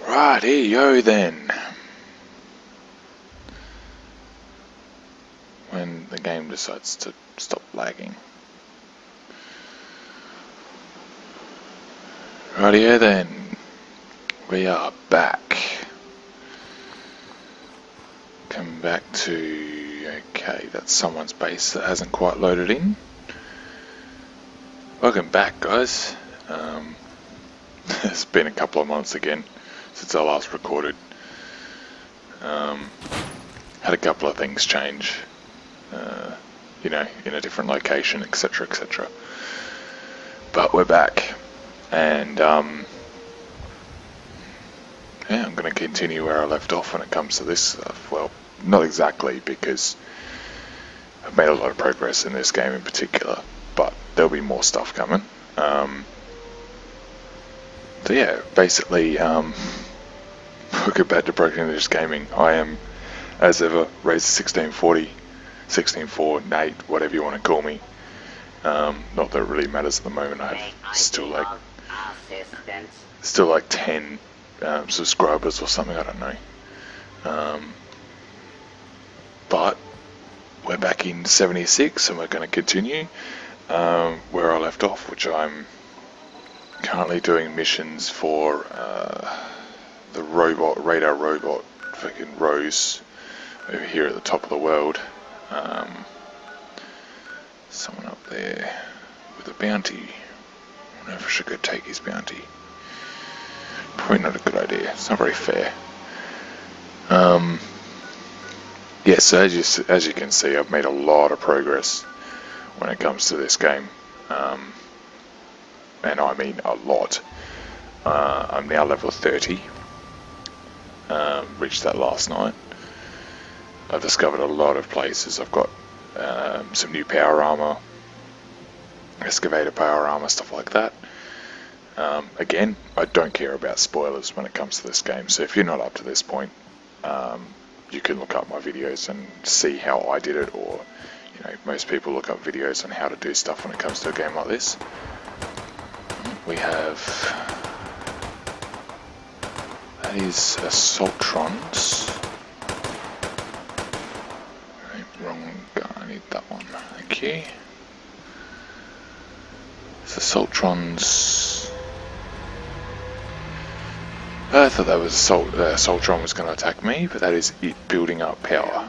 Right, here you go then. When the game decides to stop lagging. Rightio then. We are back. Come back to... Okay, that's someone's base that hasn't quite loaded in. Welcome back, guys. It's been a couple of months again since I last recorded. Had a couple of things change, you know, in a different location, etc, etc. But we're back, and yeah, I'm going to continue where I left off when it comes to this stuff. Well, not exactly, because I've made a lot of progress in this game in particular, but there'll be more stuff coming. So yeah, basically, we'll get back to Broken English Gaming. I am, as ever, Razer 1640, 16.4, Nate, whatever you want to call me. Not that it really matters at the moment. I have still like 10 subscribers or something, I don't know. But we're back in 76 and we're going to continue where I left off, which I'm currently doing missions for the radar robot fucking Rose over here at the top of the world. Someone up there with a bounty. I don't know if I should go take his bounty. Probably not a good idea. It's not very fair. Yeah, so as you can see, I've made a lot of progress when it comes to this game. And I mean a lot. I'm now level 30. Reached that last night. I've discovered a lot of places. I've got some new power armor, excavator power armor, stuff like that. Again, I don't care about spoilers when it comes to this game, so if you're not up to this point, you can look up my videos and see how I did it, or you know, most people look up videos on how to do stuff when it comes to a game like this. We have... that is Assaultrons. Wrong gun, I need that one. Thank you. It's Assaultrons. I thought that was Assaultron was going to attack me, but that is it building up power.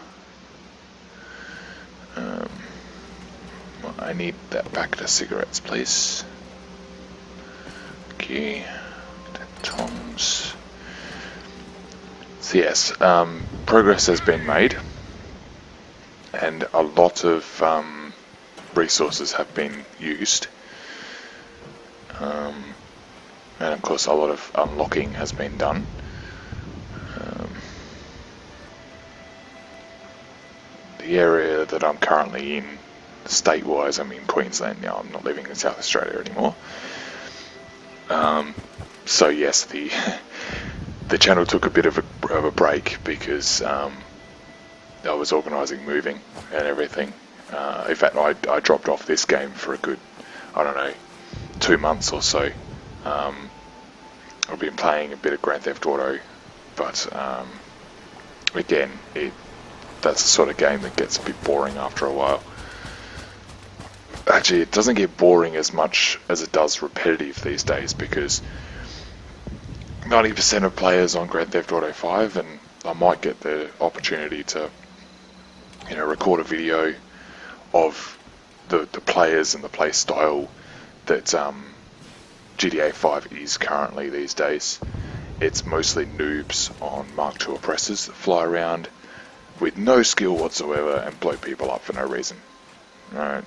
Well, I need that packet of cigarettes, please. Okay. Toms. So yes, progress has been made. And a lot of resources have been used, and of course a lot of unlocking has been done. The area that I'm currently in, state-wise, I'm in Queensland now. I'm not living in South Australia anymore. So yes, the channel took a bit of a break because I was organising moving and everything. In fact, I dropped off this game for a good, I don't know, 2 months or so. I've been playing a bit of Grand Theft Auto, but again, that's the sort of game that gets a bit boring after a while. Actually, it doesn't get boring as much as it does repetitive these days, because 90% of players on Grand Theft Auto 5, and I might get the opportunity to, you know, record a video of the players and the play style that GTA 5 is currently these days. It's mostly noobs on Mark II oppressors that fly around with no skill whatsoever and blow people up for no reason. Right?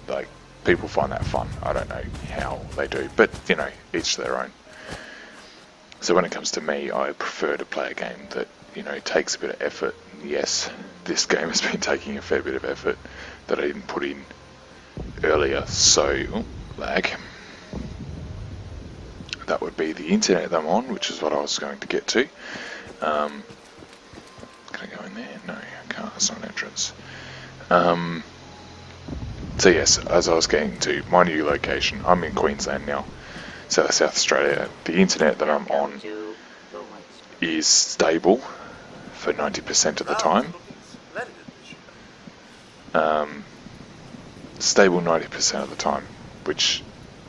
Like, people find that fun. I don't know how they do, but you know, each their own. So when it comes to me, I prefer to play a game that, you know, takes a bit of effort. Yes, this game has been taking a fair bit of effort that I didn't put in earlier, so, lag. That would be the internet that I'm on, which is what I was going to get to. Can I go in there? No, I can't, it's not an entrance. So yes, as I was getting to my new location, I'm in Queensland now, South Australia. The internet that I'm on is stable for 90% of the time. Stable 90% of the time, which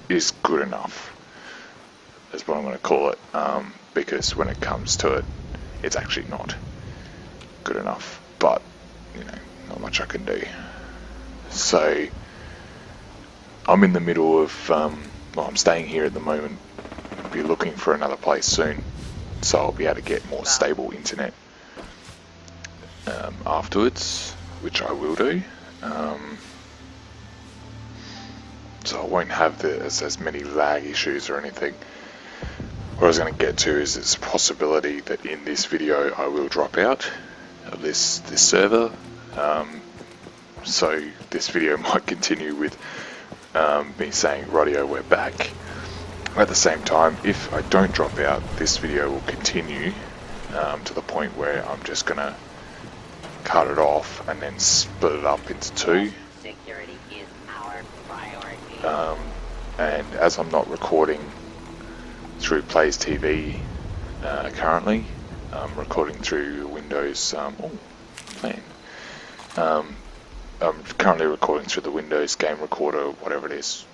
is good enough, is what I'm going to call it, because when it comes to it, it's actually not good enough, but, you know, not much I can do. So, I'm in the middle of, well, I'm staying here at the moment, I'll be looking for another place soon, so I'll be able to get more stable internet afterwards, which I will do. So I won't have as many lag issues or anything. What I was going to get to is it's a possibility that in this video I will drop out of this server. So this video might continue with me saying, "Radio, we're back." At the same time, if I don't drop out, this video will continue to the point where I'm just going to cut it off and then split it up into two. Security is our priority. And as I'm not recording through Plays TV currently, I'm recording through Windows. I'm currently recording through the Windows Game Recorder, whatever it is.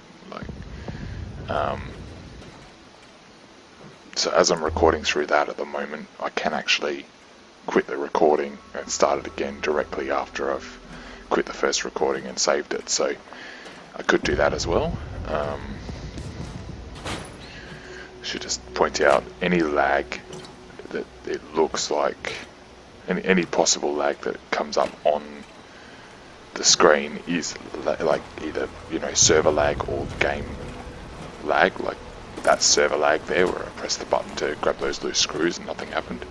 So as I'm recording through that at the moment, I can actually quit the recording and start it again directly after I've quit the first recording and saved it. So I could do that as well. Should just point out any lag that it looks like, any possible lag that comes up on the screen is like either, you know, server lag or game lag, like that server lag there where I pressed the button to grab those loose screws and nothing happened.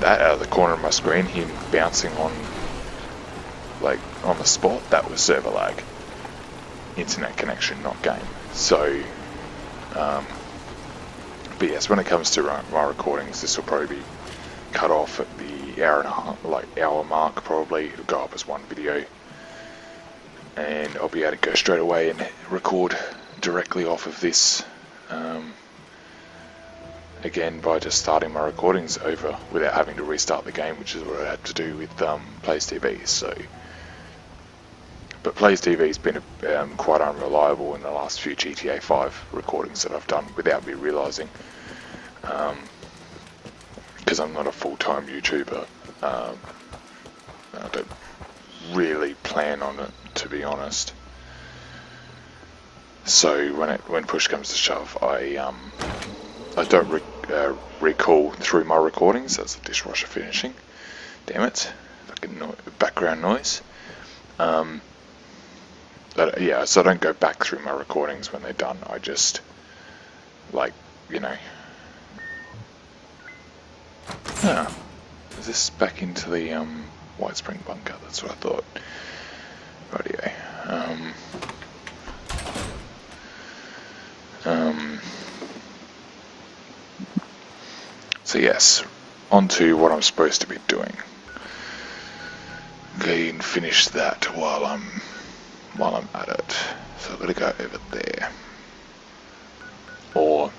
That out of the corner of my screen, him bouncing on the spot, that was server lag. Internet connection, not game. So, but yes, when it comes to my recordings, this will probably be cut off at the hour mark probably. It'll go up as one video, and I'll be able to go straight away and record directly off of this. Again, by just starting my recordings over without having to restart the game, which is what I had to do with Plays TV. So, but Plays TV has been quite unreliable in the last few GTA 5 recordings that I've done without me realising, because I'm not a full-time YouTuber. I don't really plan on it, to be honest. So when push comes to shove, I don't recall through my recordings. That's the dishwasher finishing. Damn it! Fucking background noise. But yeah, so I don't go back through my recordings when they're done. I just, you know. Is this back into the White Spring bunker? That's what I thought. Radio. So yes, on to what I'm supposed to be doing. Okay, and finish that while I'm at it. So I've got to go over there, or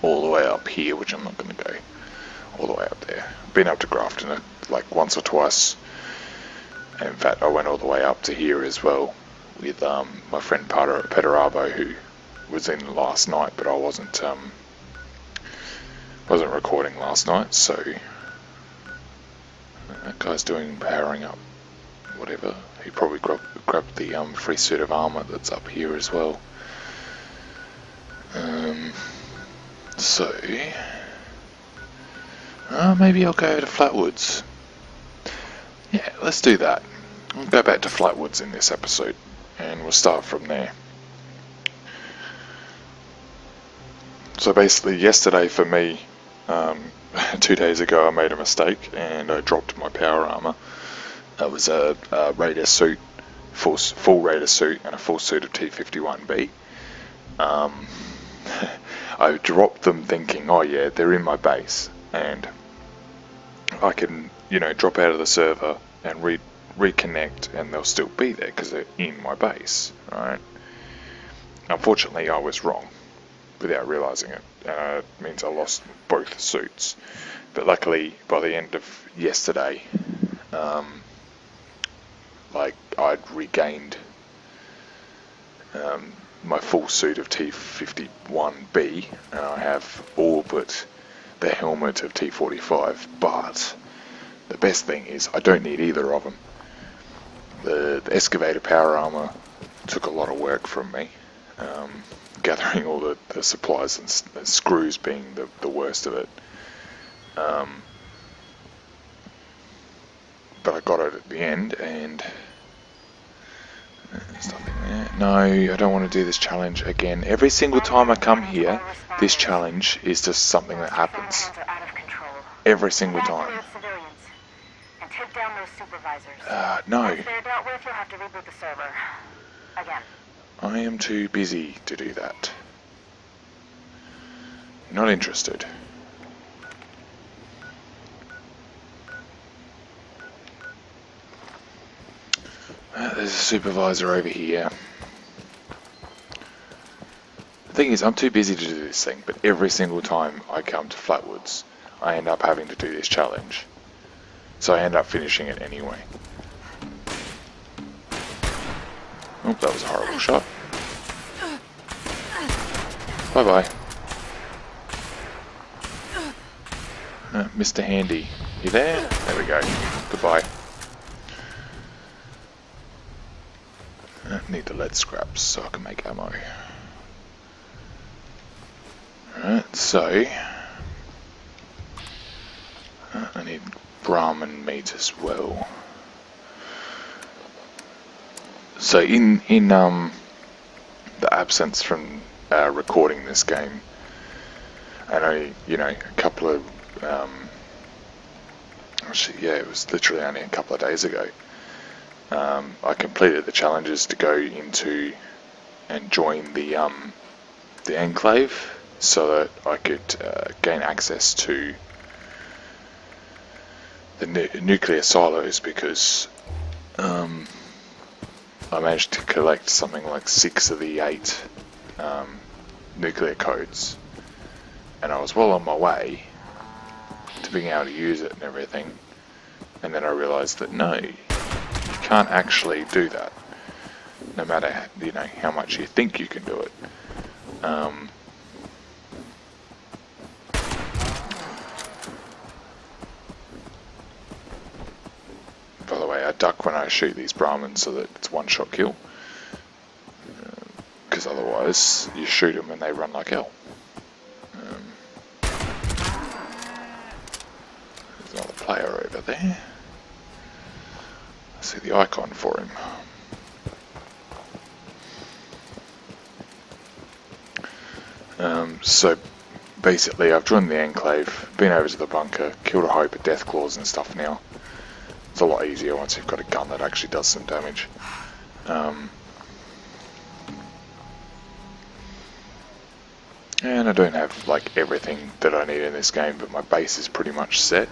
all the way up here, which I'm not going to go all the way up there. I've been up to Grafton like once or twice. And in fact, I went all the way up to here as well with my friend Petarabo, who was in last night, but I wasn't recording last night. So that guy's doing powering up, whatever. He probably grabbed the free suit of armor that's up here as well. So maybe I'll go to Flatwoods. Yeah, let's do that. I'll go back to Flatwoods in this episode, and we'll start from there. So basically, yesterday for me, 2 days ago, I made a mistake and I dropped my power armor. That was a Raider suit, full Raider suit, and a full suit of T-51B. I dropped them thinking, oh yeah, they're in my base, and I can, you know, drop out of the server and reconnect, and they'll still be there because they're in my base, right? Unfortunately, I was wrong. without realising it. It means I lost both suits. But luckily, by the end of yesterday, like I'd regained my full suit of T-51B, and I have all but the helmet of T-45. But the best thing is I don't need either of them. The excavator power armor took a lot of work from me, gathering all the supplies and screws being the worst of it. But I got it at the end, and there's nothing there. No, I don't want to do this challenge again. Every single time I come here, this challenge is just something that happens. Every single time. And take down those supervisors. No. Once they're dealt with, you'll have to reboot the server. Again. I am too busy to do that. Not interested. There's a supervisor over here. The thing is, I'm too busy to do this thing, but every single time I come to Flatwoods, I end up having to do this challenge. So I end up finishing it anyway. Oh, that was a horrible shot. Bye-bye. Mr. Handy, you there? There we go. Goodbye. Need the lead scraps so I can make ammo. Alright, so I need Brahmin meat as well. So in the absence from recording this game, I know, you know, a couple of actually, yeah, it was literally only a couple of days ago. I completed the challenges to go into and join the Enclave, so that I could gain access to the nuclear silos, because I managed to collect something like 6 of the 8 nuclear codes, and I was well on my way to being able to use it and everything, and then I realised that no, you can't actually do that, no matter, you know, how much you think you can do it. By the way, I duck when I shoot these Brahmins so that it's one-shot kill, because otherwise you shoot them and they run like hell. There's another player over there. I see the icon for him. So basically I've joined the Enclave, been over to the bunker, killed a hope of Deathclaws and stuff now. It's a lot easier once you've got a gun that actually does some damage. And I don't have like everything that I need in this game, but my base is pretty much set.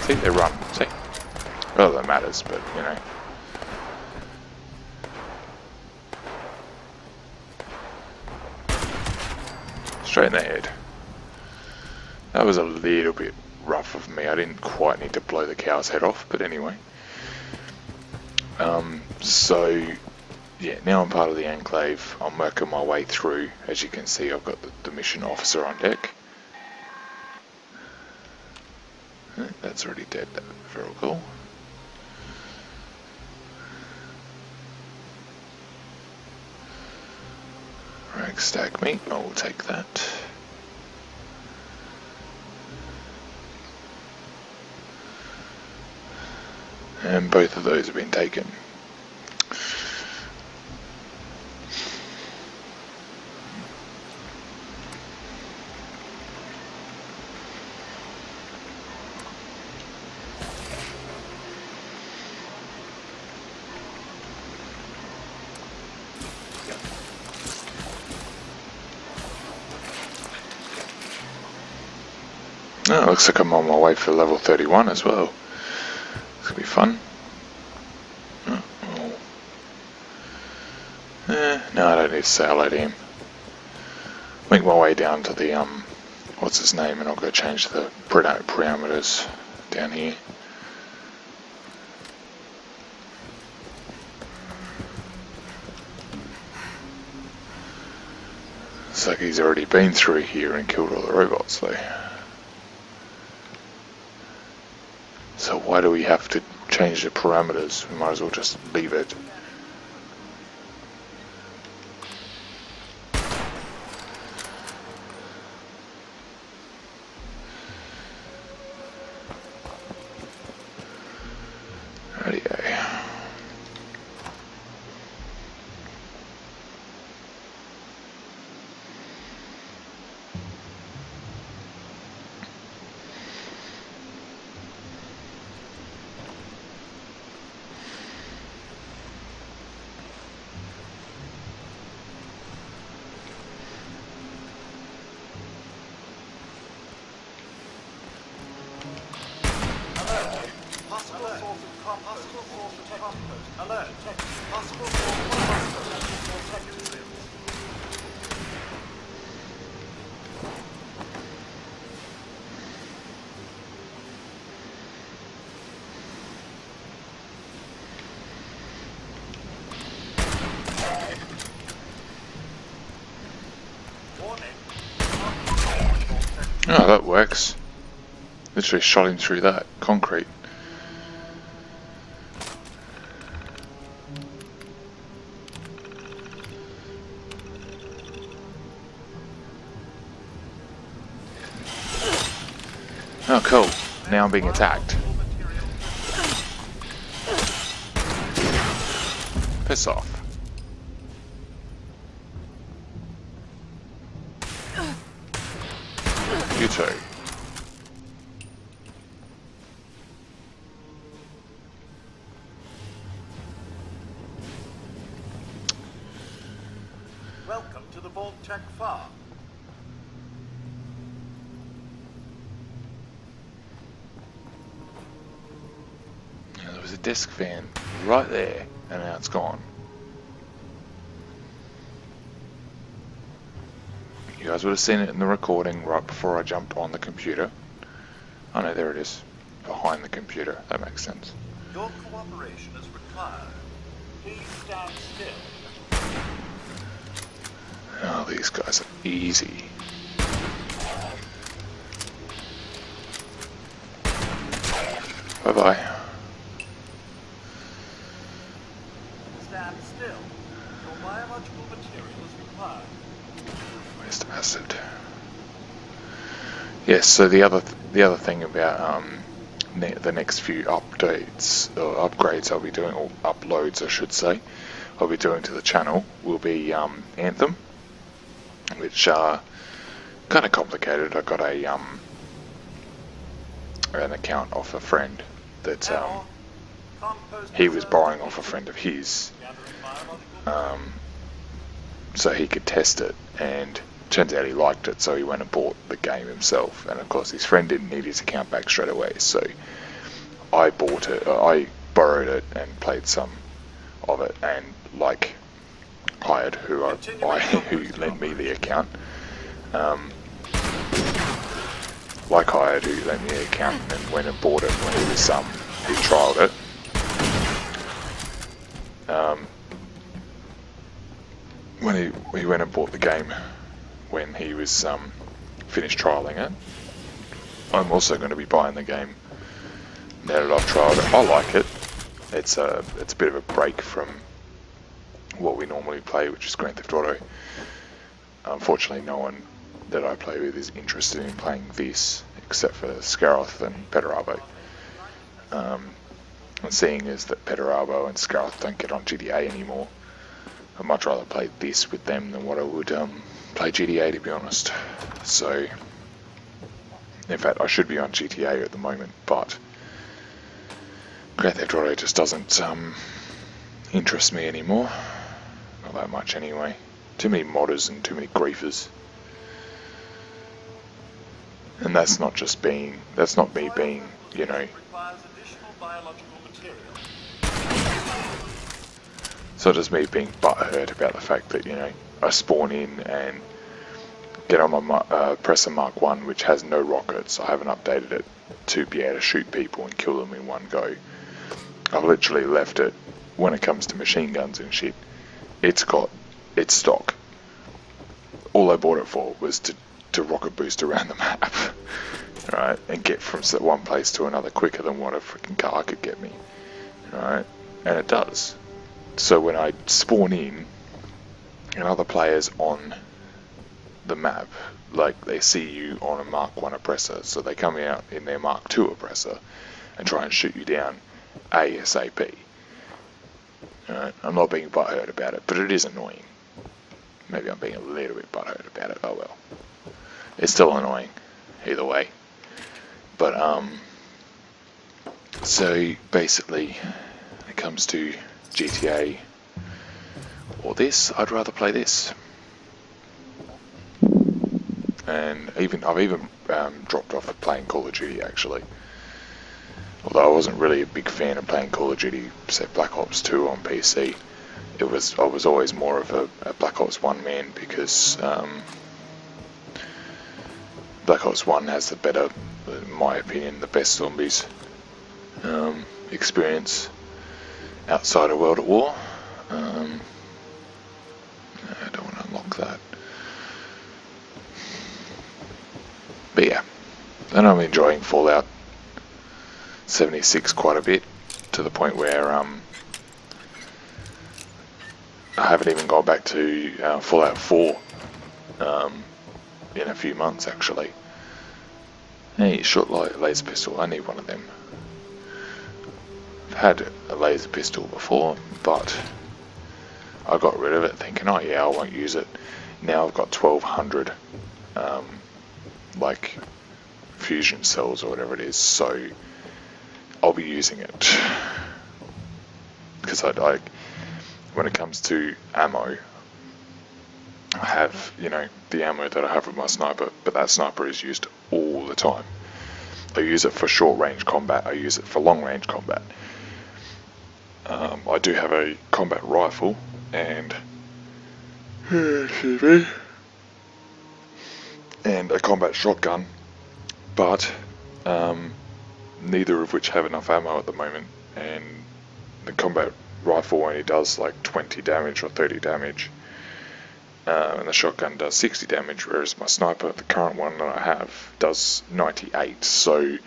See, they run, see? Well, that matters, but you know. Straight in the head. That was a little bit rough of me. I didn't quite need to blow the cow's head off, but anyway. So yeah, now I'm part of the Enclave. I'm working my way through. As you can see, I've got the mission officer on deck. That's already dead. That's very cool. Rag stag meat, I will take that. And both of those have been taken. Oh, looks like I'm on my way for level 31 as well. It's gonna be fun. need to say hello to him. Make my way down to the what's his name, and I'll go change the parameters down here. Looks like he's already been through here and killed all the robots though. So why do we have to change the parameters? We might as well just leave it. Radio. Alert, check. Possible source of Oh, that works. Literally shot him through that concrete. Oh, cool. Now I'm being attacked. Piss off. You too. Welcome to the Vault-Tec farm. There was a disc fan right there, and now it's gone. You guys would have seen it in the recording right before I jumped on the computer. Oh no, there it is. Behind the computer. That makes sense. Your cooperation is required. Please stand still. Oh, these guys are easy. Bye-bye. Stand still. Your biological material is required. Waste acid. Yes, so the other thing about the next few updates or upgrades I'll be doing, or uploads I should say, I'll be doing to the channel will be Anthem, which kind of complicated. I got an account off a friend that he was borrowing off a friend of his, so he could test it, and turns out he liked it, so he went and bought the game himself. And of course his friend didn't need his account back straight away, so I bought it, I borrowed it and played some of it, and like Hired, who lent me the account, like Hired, who lent me the account and went and bought it when he was he trialed it. When he went and bought the game when he was finished trialing it. I'm also going to be buying the game now that I've trialed it. I like it. It's a bit of a break from what we normally play, which is Grand Theft Auto. Unfortunately, no one that I play with is interested in playing this, except for Scaroth and Petarabo. And seeing as that Petarabo and Scaroth don't get on GTA anymore, I'd much rather play this with them than what I would play GTA, to be honest. So, in fact, I should be on GTA at the moment, but Grand Theft Auto just doesn't interest me anymore. Not that much anyway. Too many modders and too many griefers. And that's not me being, you know. So just me being butthurt about the fact that, you know, I spawn in and get on my Presser Mark 1, which has no rockets. I haven't updated it to be able to shoot people and kill them in one go. I've literally left it, when it comes to machine guns and shit, it's stock. All I bought it for was to rocket boost around the map, right, and get from one place to another quicker than what a freaking car could get me, right, and it does. So when I spawn in, and other players on the map, like they see you on a Mark 1 oppressor, so they come out in their Mark 2 oppressor and try and shoot you down ASAP. Right? I'm not being butthurt about it, but it is annoying. Maybe I'm being a little bit butthurt about it, oh well. It's still annoying, either way. But, so basically, when it comes to GTA or this, I'd rather play this. And I've even dropped off of playing Call of Duty, actually. Although I wasn't really a big fan of playing Call of Duty, say Black Ops 2 on PC. I was always more of a Black Ops 1 man, because Black Ops 1 has the better, in my opinion, the best zombies experience outside of World at War. I don't want to unlock that. But yeah, and I'm enjoying Fallout 76 quite a bit, to the point where I haven't even gone back to Fallout 4 in a few months, actually. Hey, short laser pistol, I need one of them. I've had a laser pistol before, but I got rid of it thinking, oh yeah, I won't use it. Now I've got 1200 like fusion cells or whatever it is, so I'll be using it. Because I when it comes to ammo, I have, you know, the ammo that I have with my sniper, but that sniper is used all the time. I use it for short range combat, I use it for long range combat. I do have a combat rifle and a combat shotgun, but neither of which have enough ammo at the moment, and the combat rifle only does like 20 damage or 30 damage, and the shotgun does 60 damage, whereas my sniper, the current one that I have, does 98, so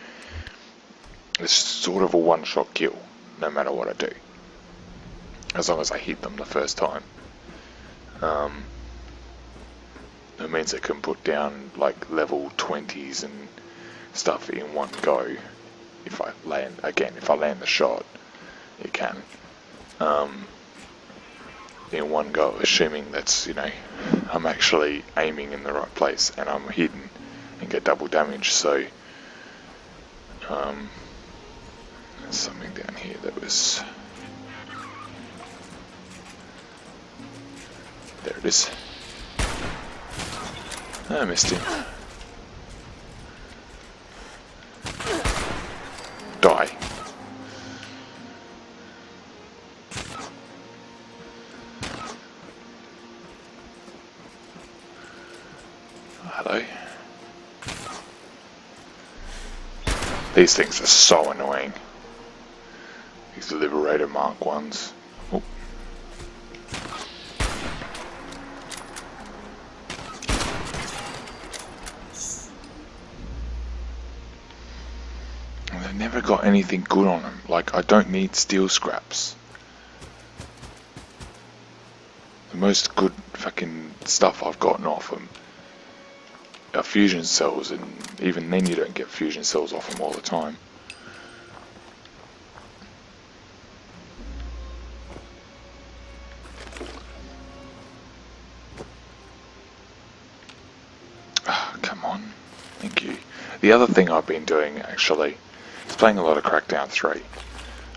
it's sort of a one-shot kill, no matter what I do, as long as I hit them the first time. It means it can put down like level 20s and stuff in one go. If I land the shot, it can. In one go, assuming that's, you know, I'm actually aiming in the right place and I'm hidden and get double damage. So there's something down here that was, there it is. I missed him. Die. Hello. These things are so annoying. These Liberator Mark 1s. Oh. They never got anything good on them. Like, I don't need steel scraps. The most good fucking stuff I've gotten off them are fusion cells, and even then you don't get fusion cells off them all the time. Ah, come on. Thank you. The other thing I've been doing, actually, is playing a lot of Crackdown 3.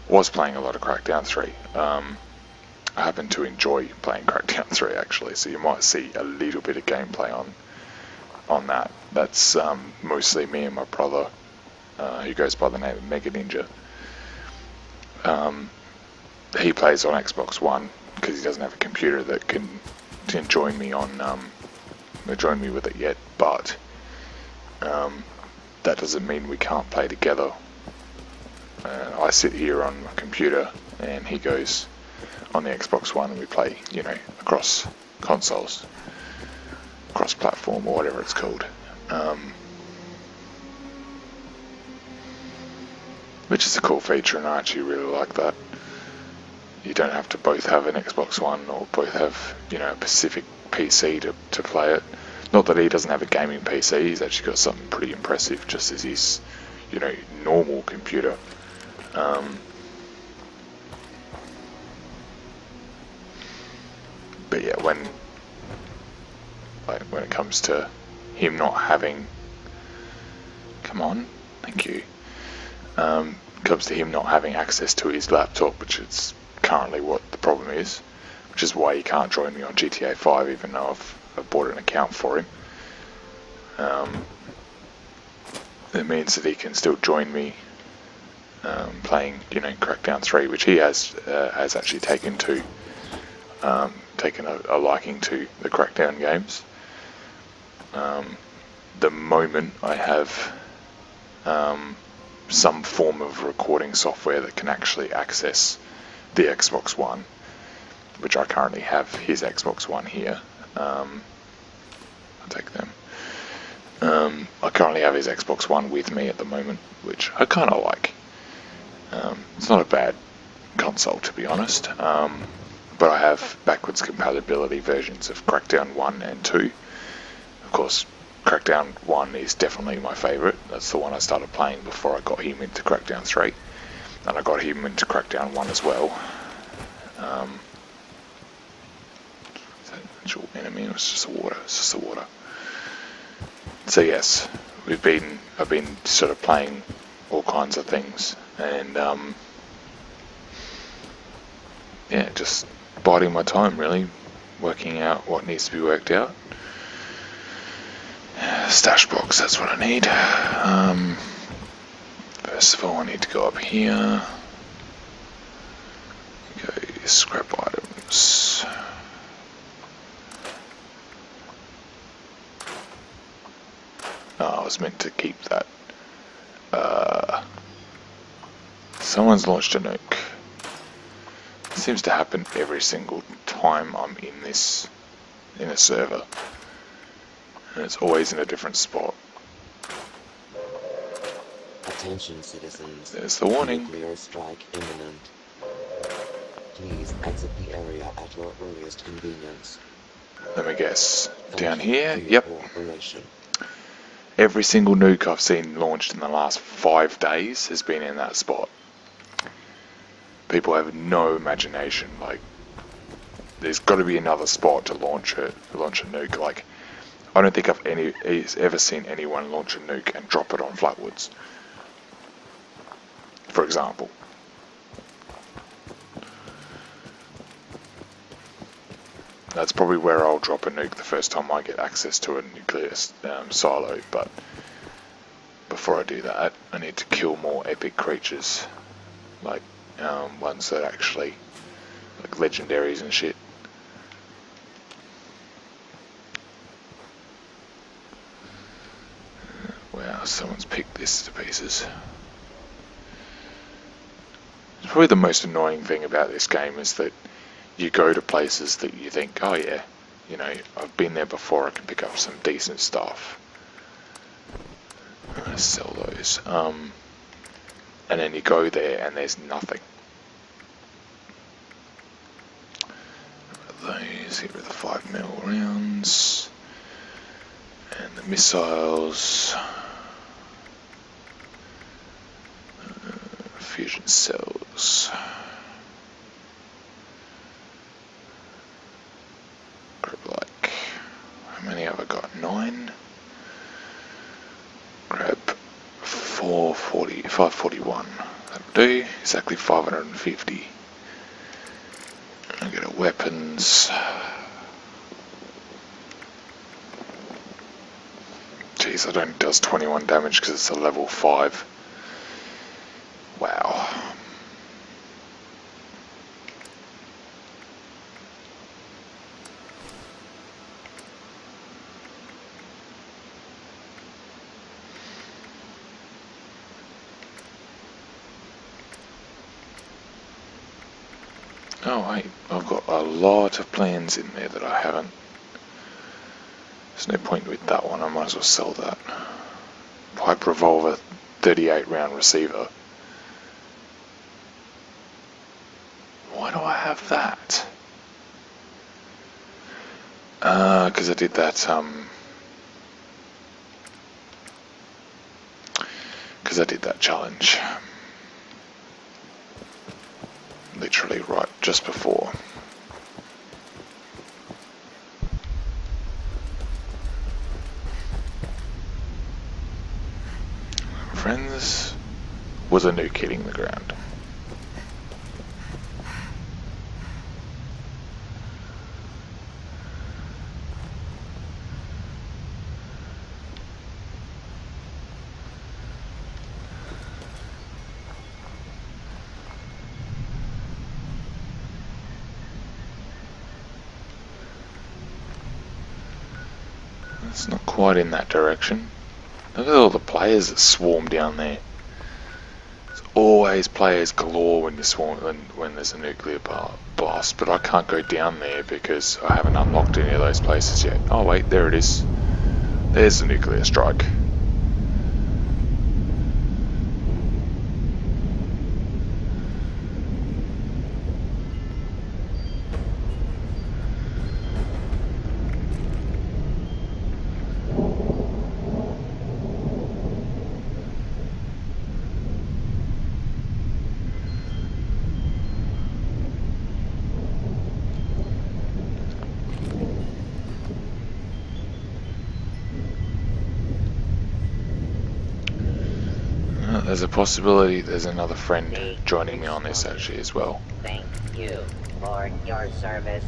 Was playing a lot of Crackdown 3. I happen to enjoy playing Crackdown 3, actually, so you might see a little bit of gameplay on that. That's mostly me and my brother, who goes by the name of Mega Ninja. He plays on Xbox One because he doesn't have a computer that can didn't join me on join me with it yet, but that doesn't mean we can't play together. I sit here on my computer and he goes on the Xbox One and we play, you know, across consoles, cross platform or whatever it's called. Which is a cool feature, and I actually really like that. You don't have to both have an Xbox One or both have, you know, a specific PC to play it. Not that he doesn't have a gaming PC, he's actually got something pretty impressive just as his, you know, normal computer. But yeah, when it comes to him not having, come on, thank you. Comes to him not having access to his laptop, which is currently what the problem is, which is why he can't join me on GTA 5, even though I've bought an account for him. It means that he can still join me playing, you know, Crackdown 3, which he has actually taken a liking to the Crackdown games. The moment I have some form of recording software that can actually access the Xbox One, which I currently have his Xbox One here. I'll take them. I currently have his Xbox One with me at the moment, which I kind of like. It's not a bad console, to be honest, but I have backwards compatibility versions of Crackdown 1 and 2. Of course, Crackdown 1 is definitely my favourite. That's the one I started playing before I got him into Crackdown 3. And I got him into Crackdown 1 as well. Is that an actual enemy or it's just the water? It's just the water. So yes, I've been sort of playing all kinds of things, and yeah, just biding my time really, working out what needs to be worked out. Stash box, that's what I need. First of all, I need to go up here. Go scrap items. Oh, I was meant to keep that. Someone's launched a nuke. It seems to happen every single time I'm in a server. And it's always in a different spot. Attention citizens. There's the warning. Nuclear strike imminent. Please exit the area at your earliest convenience. Let me guess. Down Thank you here? for your Yep. cooperation. Every single nuke I've seen launched in the last 5 days has been in that spot. People have no imagination. Like, there's got to be another spot to launch a nuke. Like, I don't think I've ever seen anyone launch a nuke and drop it on Flatwoods, for example. That's probably where I'll drop a nuke the first time I get access to a nuclear silo, but before I do that, I need to kill more epic creatures, like ones that actually, like legendaries and shit. Wow, someone's picked this to pieces. It's probably the most annoying thing about this game is that you go to places that you think, oh yeah, you know, I've been there before, I can pick up some decent stuff. I'm gonna sell those. And then you go there and there's nothing. Those, here are the 5mm rounds. And the missiles. Fusion cells. Grab like, how many have I got? 9. Grab 541. That'll do. Exactly 550. I get a weapons. Jeez, that only does 21 damage because it's a level 5. Wow. Oh wait, I've got a lot of plans in there that I haven't. There's no point with that one, I might as well sell that. Pipe revolver, 38 round receiver. Why do I have that? Because I did that, because I did that challenge. Literally right just before. Friends, was a nuke hitting the ground. It's not quite in that direction. Look at all the players that swarm down there. There's always players galore when you swarm when there's a nuclear blast, but I can't go down there because I haven't unlocked any of those places yet. Oh wait, there it is. There's the nuclear strike. There's a possibility there's another friend joining me on this actually as well. Thank you for your service,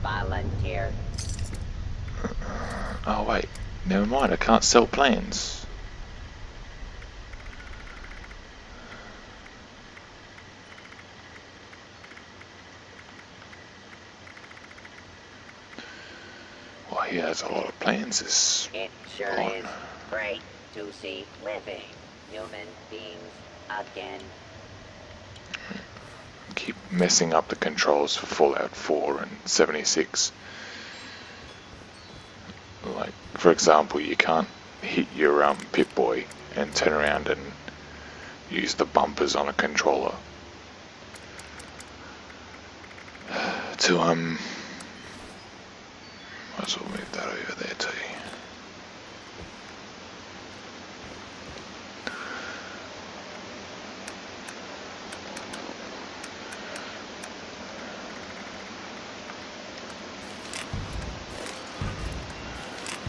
volunteer. Oh wait, never mind, I can't sell plans. Well, he has a lot of plans, this It sure bot. is great to see living human beings again. Keep messing up the controls for Fallout 4 and 76. Like, for example, you can't hit your Pip-Boy and turn around and use the bumpers on a controller to might as well move that over there too.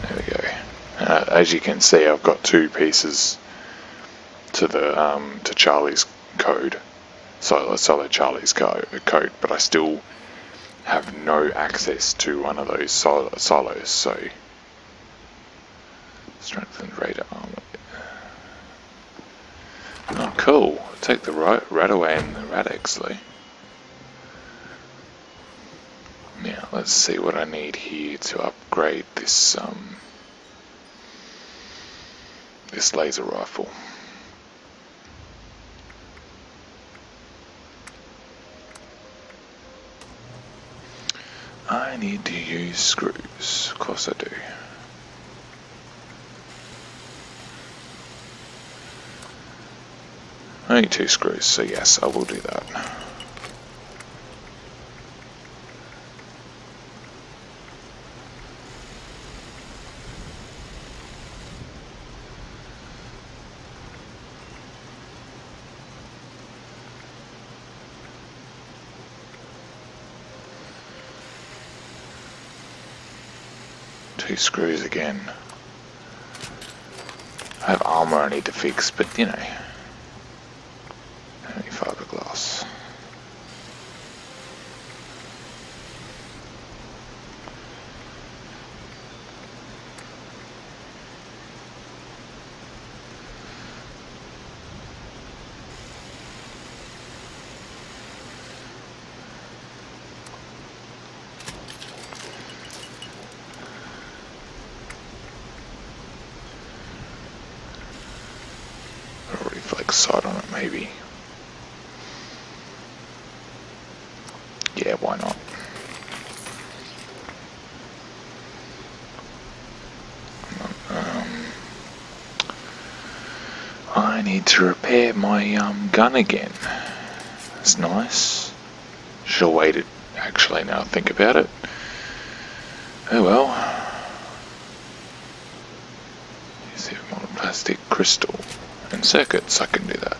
There we go. As you can see, I've got two pieces to the to Charlie's code, Solo Charlie's code, but I still have no access to one of those silos. So strengthened radar armor. Oh, cool. Take the rat away and the Rad-X though. Now let's see what I need here to upgrade this this laser rifle. I need to use screws. Of course I do. Only 2 screws, so yes, I will do that. Two screws again. I have armor I need to fix, but you know. Only fiberglass. Reflex sight on it, maybe. Yeah, why not? I need to repair my gun again. That's nice. Should have waited, actually, now I think about it. Oh well. Use model plastic, crystal, and circuits. I can do that.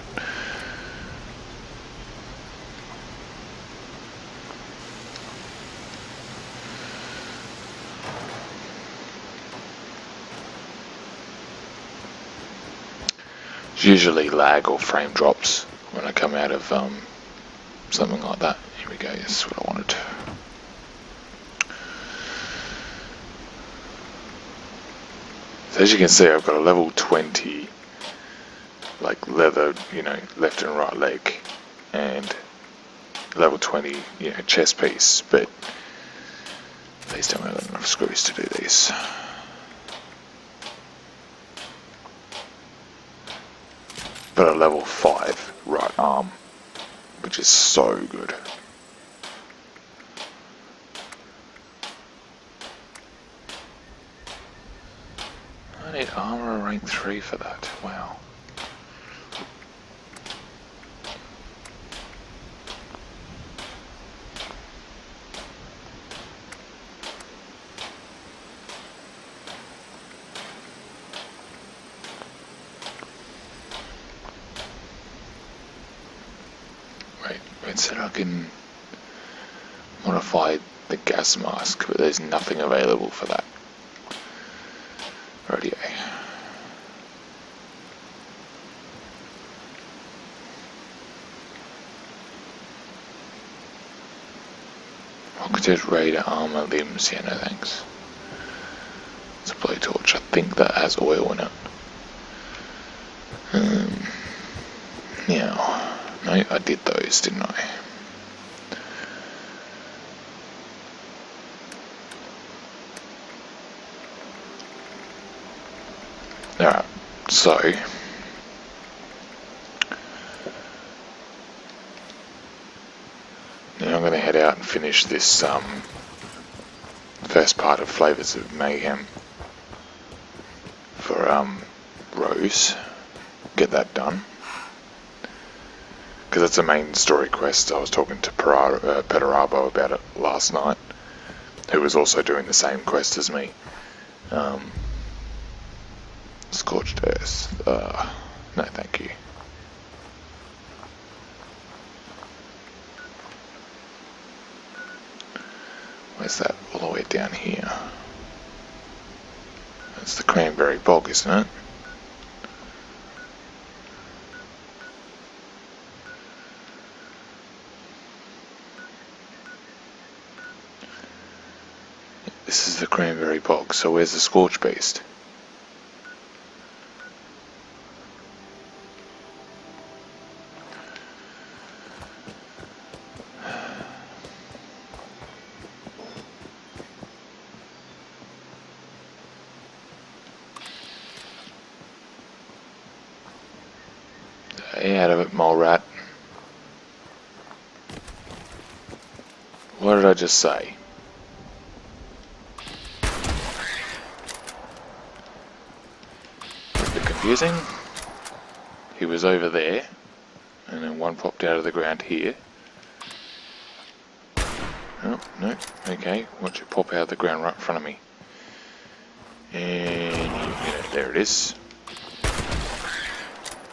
It's usually lag or frame drops when I come out of something like that. Here we go, that's what I wanted. So as you can see, I've got a level 20 like leather, left and right leg, and level 20, chest piece, but please tell me I've got enough screws to do these. But a level 5 right arm, which is so good. I need armor rank 3 for that, wow. It said I can modify the gas mask, but there's nothing available for that. Radio. Octet radar armor limbs, yeah, no thanks. It's a blowtorch, I think that has oil in it. Yeah. No, I did those, didn't I? Alright, so now I'm going to head out and finish this first part of Flavors of Mayhem for Rose. Get that done. Because that's the main story quest. I was talking to Petarabo about it last night, who was also doing the same quest as me. Scorched Earth. No, thank you. Where's that? All the way down here. That's the Cranberry Bog, isn't it? This is the Cranberry Bog, so where's the Scorch Beast? Stay out of it, mole rat. What did I just say? A bit confusing. He was over there, and then one popped out of the ground here. Oh, no, okay, watch it pop out of the ground right in front of me. And yeah, there it is.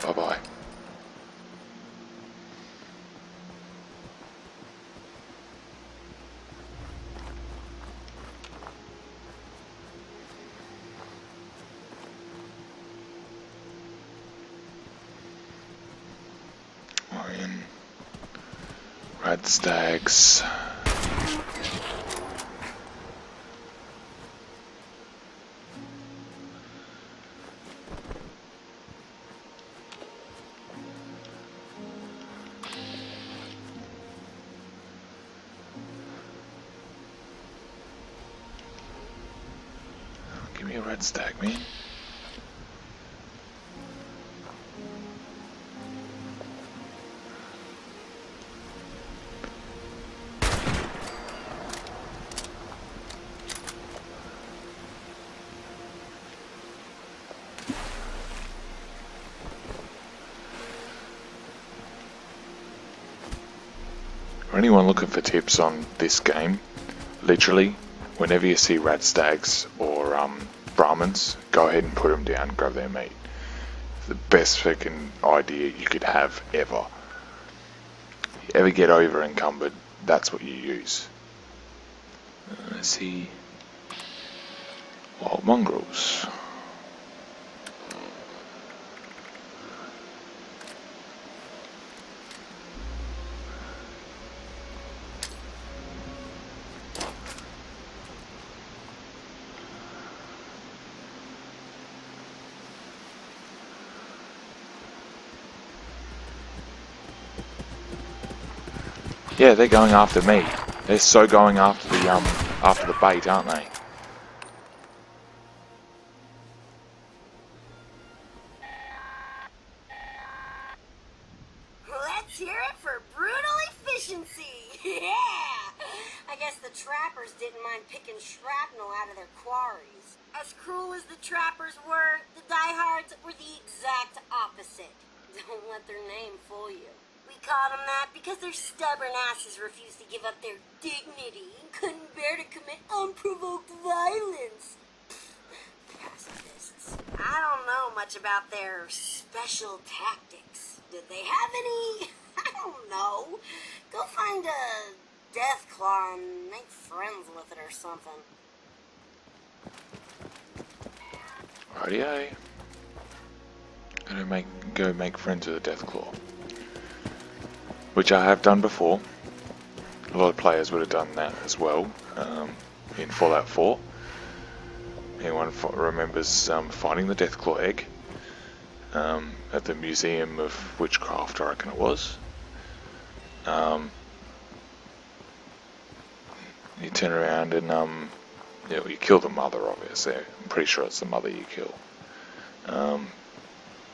Bye bye. Orion. Red stags. Give me a red stag, man. For anyone looking for tips on this game, literally, whenever you see rat stags or Brahmins, go ahead and put them down, grab their meat. It's the best freaking idea you could have ever. If you ever get over encumbered, that's what you use. Let's see. Wild mongrels. Yeah, they're going after me. They're so going after the bait, aren't they? Let's hear it for brutal efficiency! Yeah! I guess the trappers didn't mind picking shrapnel out of their quarries. As cruel as the trappers were, the diehards were the exact opposite. Don't let their name fool you. We called them that because their stubborn asses refused to give up their dignity and couldn't bear to commit unprovoked violence. Pacifists. I don't know much about their special tactics. Did they have any? I don't know. Go find a Deathclaw and make friends with it or something. Rightio. Go make friends with a Deathclaw. Which I have done before. A lot of players would have done that as well in Fallout 4. Anyone remembers finding the Deathclaw egg at the Museum of Witchcraft, I reckon it was. You turn around and you kill the mother, obviously. I'm pretty sure it's the mother you kill.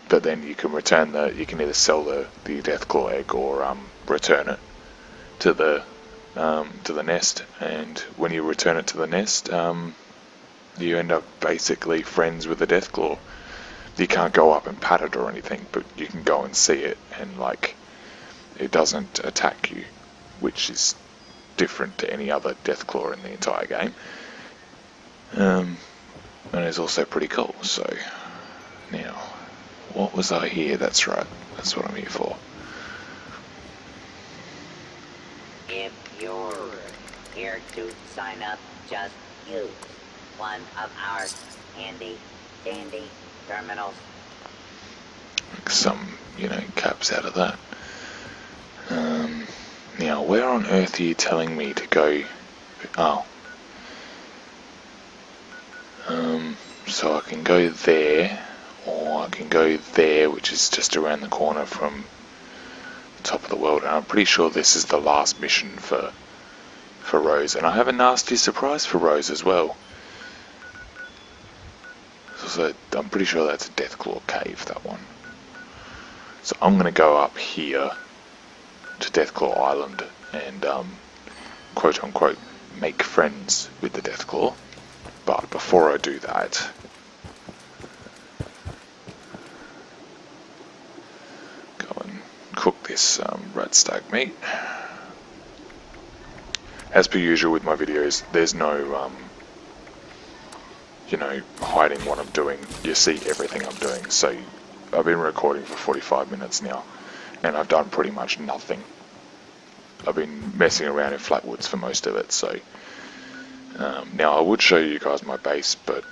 But then you can return you can either sell the Deathclaw egg or return it to the nest. And when you return it to the nest, you end up basically friends with the Deathclaw. You can't go up and pat it or anything, but you can go and see it, and like it doesn't attack you, which is different to any other Deathclaw in the entire game. And it's also pretty cool. So now, what was I here? That's right. That's what I'm here for. If you're here to sign up, just use one of our handy dandy terminals. Make some, caps out of that. Now, where on earth are you telling me to go? Oh. So I can go there, or I can go there, which is just around the corner from the top of the world. And I'm pretty sure this is the last mission for Rose. And I have a nasty surprise for Rose as well. So I'm pretty sure that's a Deathclaw cave, that one. So I'm going to go up here to Deathclaw Island and quote unquote make friends with the Deathclaw. But before I do that, go and cook this rat stag meat. As per usual with my videos, there's no hiding what I'm doing. You see everything I'm doing. So I've been recording for 45 minutes now, and I've done pretty much nothing. I've been messing around in Flatwoods for most of it, so now I would show you guys my base, but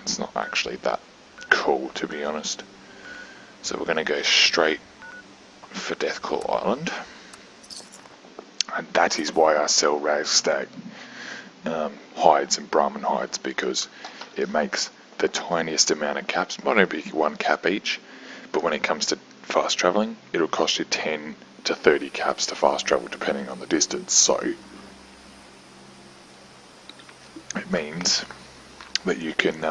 it's not actually that cool, to be honest. So we're going to go straight for Deathclaw Island, and that is why I sell Ragstag hides and Brahmin hides, because it makes the tiniest amount of caps. Might only be 1 cap each, but when it comes to fast traveling, it'll cost you 10 to 30 caps to fast travel, depending on the distance. So it means that you can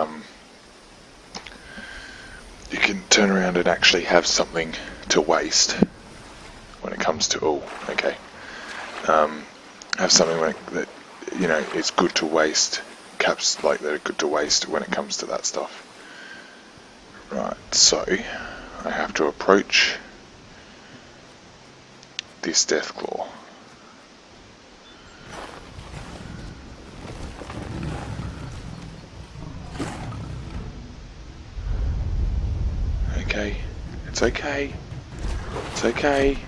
turn around and actually have something to waste when it comes to have something that it's good to waste. Caps like that are good to waste when it comes to that stuff. Right, so I have to approach this Deathclaw. okay. It's okay.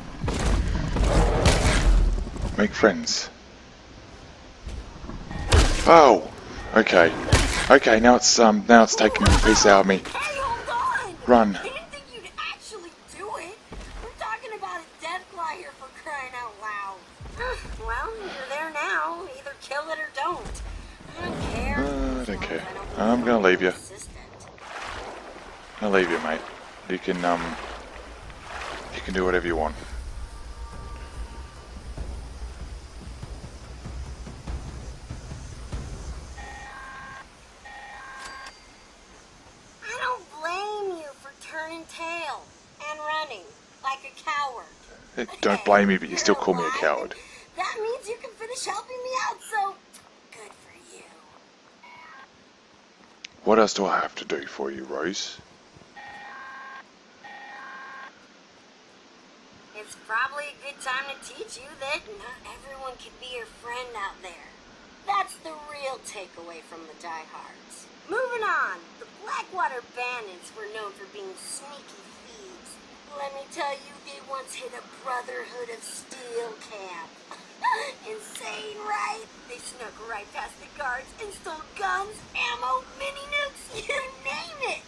Make friends. Oh, okay. Okay, now it's taking a piece out of me. Hey, hold on! Run. I didn't think you'd actually do it. We're talking about a deathfly here for crying out loud. Well, you're there now. Either kill it or don't. I don't care. I don't care. I'm gonna leave you. I'll leave you, mate. You can do whatever you want. I don't blame you for turning tail and running like a coward. Don't blame me, but you still call me a coward. That means you can finish helping me out, so good for you. What else do I have to do for you, Rose? It's probably a good time to teach you that not everyone can be your friend out there. That's the real takeaway from the diehards. Moving on, the Blackwater Bandits were known for being sneaky thieves. Let me tell you, they once hit a Brotherhood of Steel camp. Insane, right? They snuck right past the guards and stole guns, ammo, mini nukes, you name it.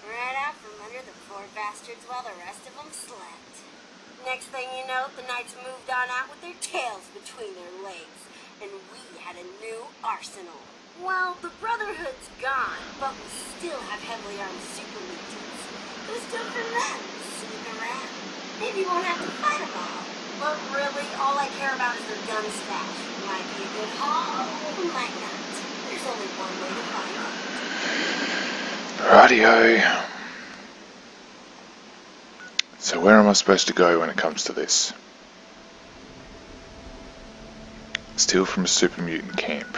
Right out from under the poor bastards while the rest of them slept. Next thing you know, the Knights moved on out with their tails between their legs, and we had a new arsenal. Well, the Brotherhood's gone, but we still have heavily armed super mutants. Who's still from them? Sneak around. Maybe you won't have to fight them all. But really, all I care about is their gun stash. Might be a good haul, might not. There's only one way to find out. Rightio. So where am I supposed to go when it comes to this? Steal from a super mutant camp.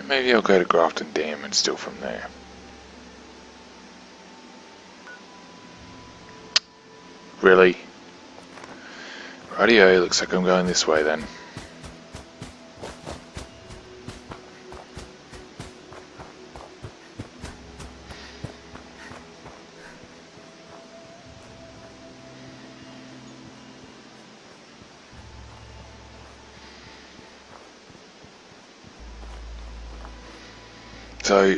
Maybe I'll go to Grafton Dam and steal from there. Really? Rightio, looks like I'm going this way then. So,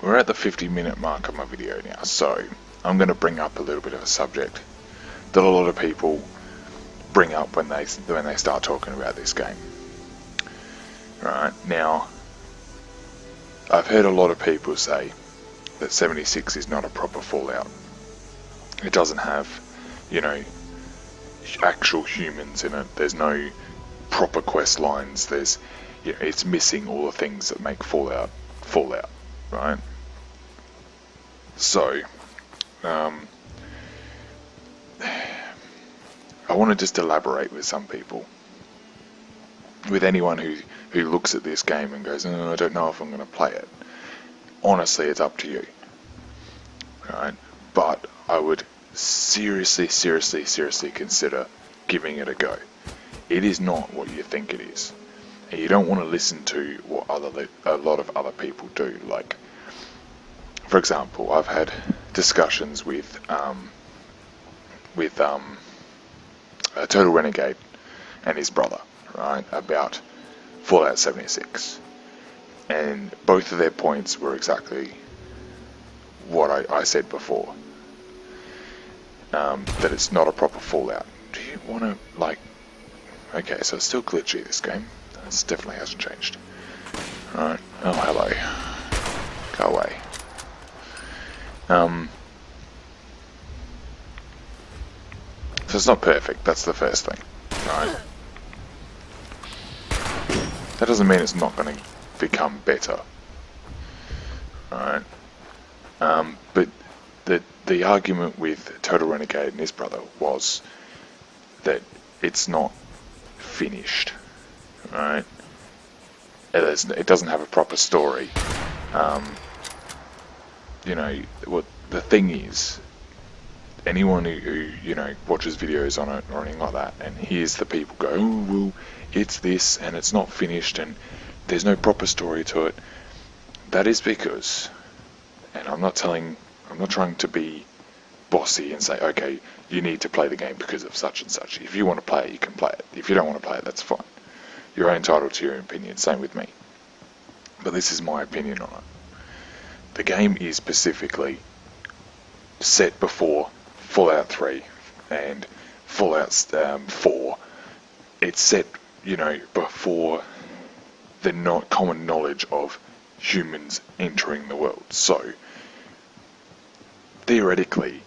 we're at the 50-minute mark of my video now, so I'm going to bring up a little bit of a subject that a lot of people bring up when they start talking about this game. Right, now, I've heard a lot of people say that 76 is not a proper Fallout. It doesn't have, you know, actual humans in it. There's no proper quest lines. There's, you know, it's missing all the things that make Fallout, right? So, I want to just elaborate with some people, with anyone who looks at this game and goes, oh, I don't know if I'm going to play it. Honestly, it's up to you, right? But I would seriously consider giving it a go. It is not what you think it is. And you don't want to listen to what a lot of other people do. Like, for example, I've had discussions with Total Renegade and his brother, right, about Fallout 76, and both of their points were exactly what I said before, that it's not a proper Fallout. Do you want to, like, okay, so it's still glitchy, this game. It definitely hasn't changed. Right, oh hello, go away. So it's not perfect, that's the first thing, right? That doesn't mean it's not going to become better, right? But the argument with Total Renegade and his brother was that it's not finished, right? It doesn't have a proper story. You know, what the thing is, anyone who you know, watches videos on it or anything like that and hears the people go, oh, well, it's this and it's not finished and there's no proper story to it, that is because And I'm not trying to be bossy and say, okay, you need to play the game because of such and such. If you want to play it, you can play it. If you don't want to play it, that's fine. You're entitled to your opinion. Same with me. But this is my opinion on it. The game is specifically set before Fallout 3 and Fallout 4. It's set, before the common knowledge of humans entering the world. So, theoretically,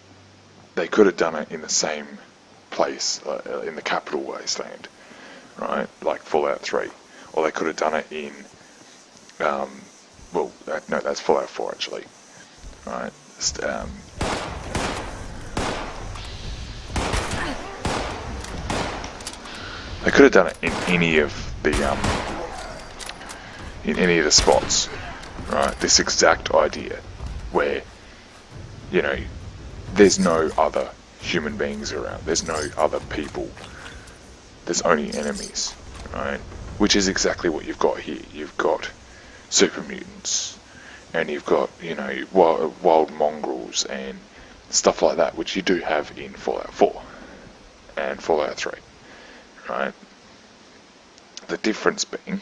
they could have done it in the same place, in the capital wasteland, right? Like Fallout 3. Or they could have done it in, no, that's Fallout 4 actually, right? They could have done it in any of the spots, right? This exact idea, where there's no other human beings around. There's no other people. There's only enemies, right? Which is exactly what you've got here. You've got super mutants, and you've got wild mongrels and stuff like that, which you do have in Fallout 4 and Fallout 3. Right? The difference being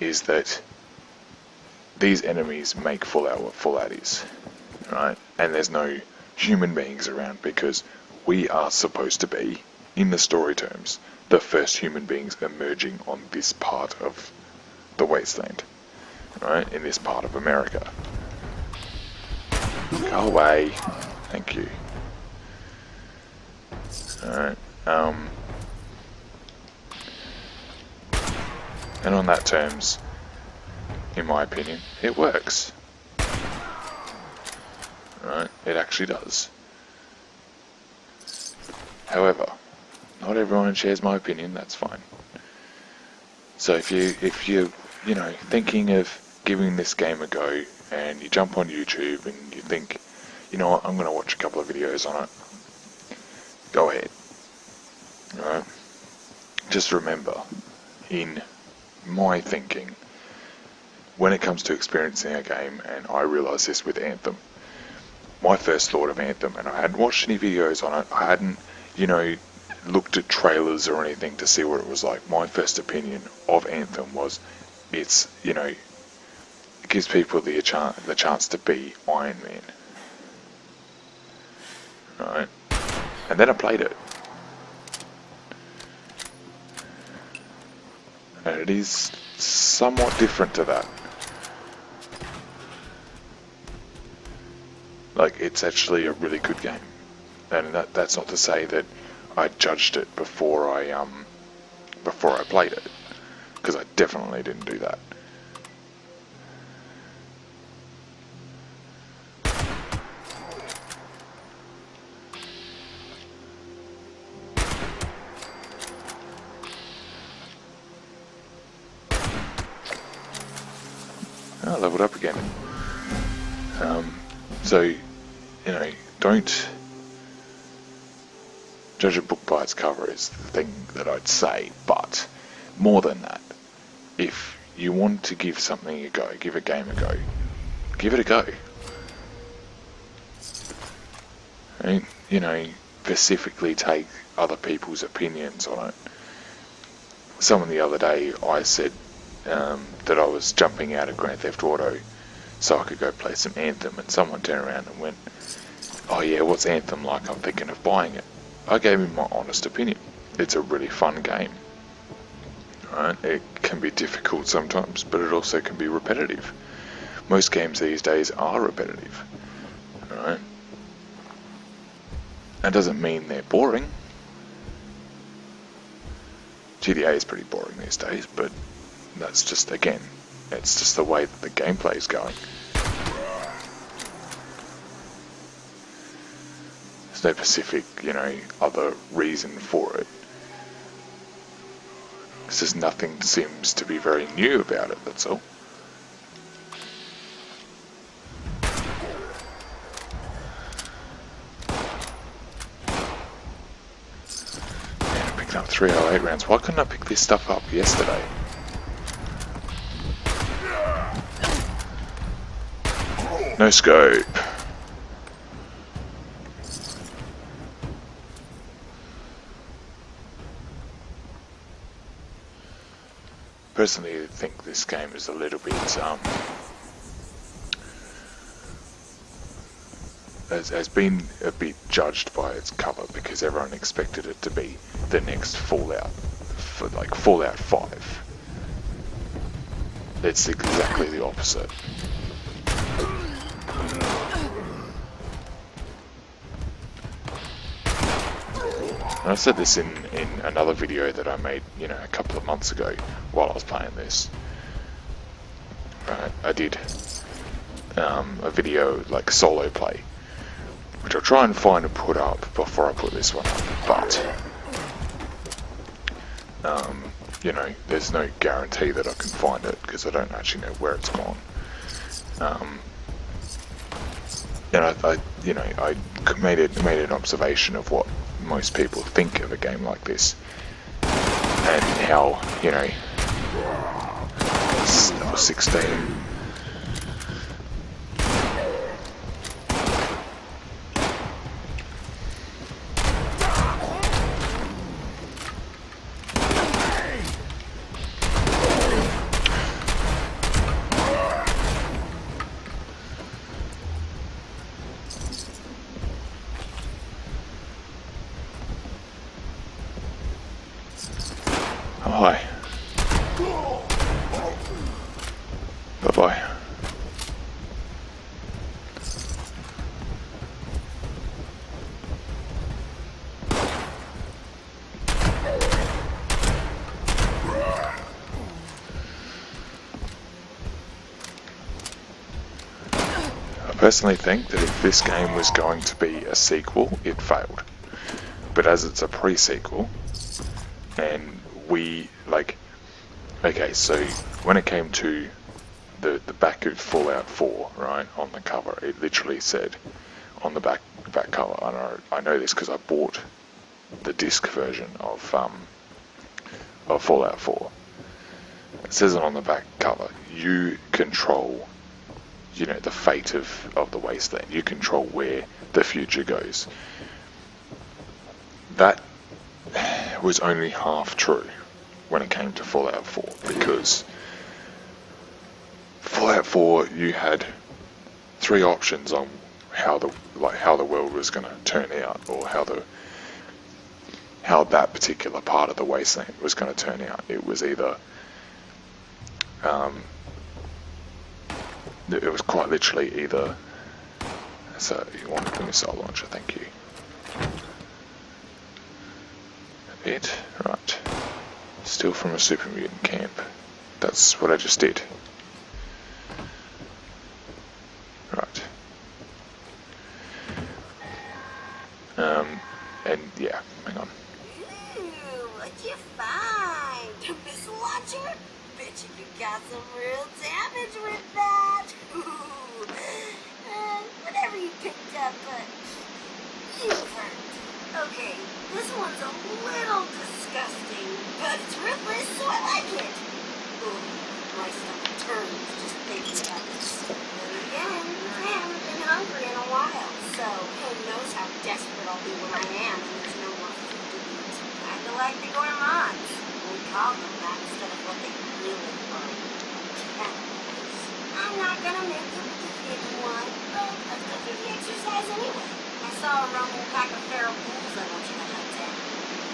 is that these enemies make Fallout what Fallout is, right? And there's no human beings around because we are supposed to be, in the story terms, the first human beings emerging on this part of the wasteland, right? In this part of America. Go away. Thank you. Alright, and on that terms, in my opinion, it works. Right? It actually does. However, not everyone shares my opinion, that's fine. So if you're thinking of giving this game a go, and you jump on YouTube and you think, you know what, I'm gonna watch a couple of videos on it, go ahead. Alright? Just remember, in my thinking, when it comes to experiencing a game, and I realised this with Anthem, my first thought of Anthem, and I hadn't watched any videos on it, I hadn't, looked at trailers or anything to see what it was like. My first opinion of Anthem was, it gives people the chance to be Iron Man. Right? And then I played it. And it is somewhat different to that. Like, it's actually a really good game. And that's not to say that I judged it before I played it. Because I definitely didn't do that. I leveled up again. So, don't judge a book by its cover is the thing that I'd say, but more than that, if you want to give something a go, give a game a go, give it a go. And, specifically take other people's opinions on it. Someone the other day, I said that I was jumping out of Grand Theft Auto so I could go play some Anthem, and someone turned around and went, "Oh yeah, what's Anthem like? I'm thinking of buying it." I gave him my honest opinion. It's a really fun game. Right? It can be difficult sometimes, but it also can be repetitive. Most games these days are repetitive. Right? That doesn't mean they're boring. GTA is pretty boring these days, but that's just, again, it's just the way that the gameplay is going. There's no specific, other reason for it. It's just nothing seems to be very new about it, that's all. Man, I picked up 308 rounds. Why couldn't I pick this stuff up yesterday? No scope. Personally, I think this game is a little bit has been a bit judged by its cover because everyone expected it to be the next Fallout, for like Fallout 5. It's exactly the opposite. And I said this in another video that I made, a couple of months ago while I was playing this. Right, I did a video like solo play, which I'll try and find and put up before I put this one up, but there's no guarantee that I can find it because I don't actually know where it's gone. And I made an observation of what most people think of a game like this, and how, I was 16. Oh, hi. Bye-bye. I personally think that if this game was going to be a sequel, it failed. But as it's a pre-sequel, and okay, so when it came to the back of Fallout 4, right, on the cover, it literally said on the back cover, and I know this because I bought the disc version of Fallout 4. It says it on the back cover, you control, the fate of the wasteland. You control where the future goes. That was only half true when it came to Fallout 4, because Fallout 4, you had 3 options on how the world was going to turn out, or how that particular part of the wasteland was going to turn out. It was either it was quite literally either. So you want the missile launcher? Thank you. It right. Steal from a super mutant camp. That's what I just did. Right. And yeah, hang on. Ooh, what'd you find? A missile launcher? Bet you got some real damage with that. Ooh. Whatever you picked up, but you've earned. Okay, this one's a little disgusting, but it's ruthless, so I like it. Ooh, my stomach turns just thinking about this. Then again, I haven't been hungry in a while, so who knows how desperate I'll be when I am and there's no more food to eat. Kinda like the gourmands. We call them that instead of what they really are. Cannibals. I'm not gonna make you pick one, but let's go through the exercise anyway. I saw a rumble pack of feral ghouls I want you to hunt down.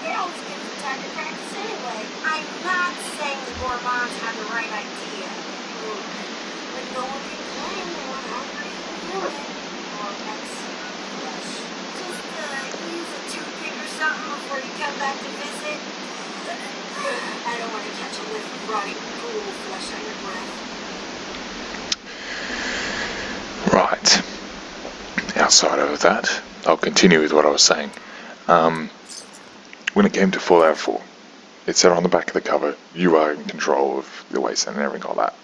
It always gives you time to practice anyway. I'm not saying the gourmands have the right idea. But no one can claim they were hungry for human or next flesh. Just use a toothpick or something before you come back to visit. I don't want to catch a whiff of rotting ghoul flesh on your breath. Right. Outside of that, I'll continue with what I was saying. When it came to Fallout 4, it said on the back of the cover, you are in control of the wasteland and everything like that.